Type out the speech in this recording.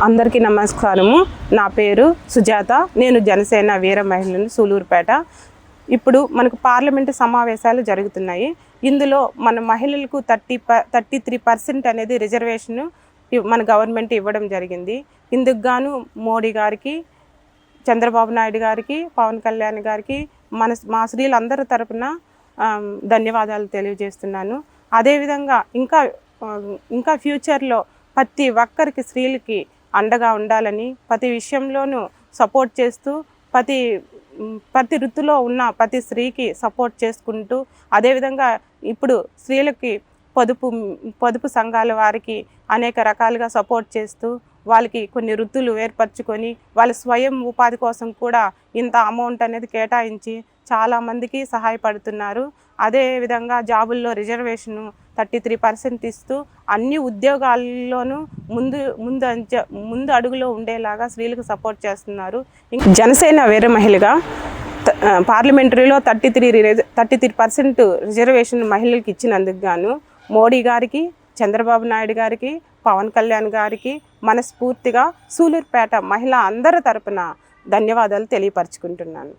అందరికీ నమస్కారము. నా పేరు సుజాత. నేను జనసేన వీర మహిళను సూలూరుపేట. ఇప్పుడు మనకు పార్లమెంటు సమావేశాలు జరుగుతున్నాయి. ఇందులో మన మహిళలకు 33% అనేది రిజర్వేషన్ మన గవర్నమెంట్ ఇవ్వడం జరిగింది. ఇందుకు గాను మోడీ గారికి, చంద్రబాబు నాయుడు గారికి, పవన్ కళ్యాణ్ గారికి మా స్త్రీలందరి తరపున ధన్యవాదాలు తెలియజేస్తున్నాను. అదేవిధంగా ఇంకా ఫ్యూచర్లో ప్రతి ఒక్కరికి స్త్రీలకి అండగా ఉండాలని ప్రతి విషయంలోనూ సపోర్ట్ చేస్తూ ప్రతి వృత్తిలో ఉన్న ప్రతి స్త్రీకి సపోర్ట్ చేసుకుంటూ, అదేవిధంగా ఇప్పుడు స్త్రీలకి పొదుపు సంఘాల వారికి అనేక రకాలుగా సపోర్ట్ చేస్తూ వాళ్ళకి కొన్ని వృత్తులు ఏర్పరచుకొని వాళ్ళ స్వయం ఉపాధి కోసం కూడా ఇంత అమౌంట్ అనేది కేటాయించి చాలామందికి సహాయపడుతున్నారు. అదేవిధంగా జాబుల్లో రిజర్వేషను 33% ఇస్తూ అన్ని ఉద్యోగాల్లోనూ ముందు అడుగులో ఉండేలాగా స్త్రీలకు సపోర్ట్ చేస్తున్నారు. జనసేన వీర మహిళగా పార్లమెంటరీలో 33% రిజర్వేషన్ మహిళలకు ఇచ్చినందుకు గాను మోడీ గారికి, చంద్రబాబు నాయుడు గారికి, పవన్ కళ్యాణ్ గారికి మనస్ఫూర్తిగా సూలూరుపేట మహిళ అందరి తరపున ధన్యవాదాలు తెలియపరచుకుంటున్నాను.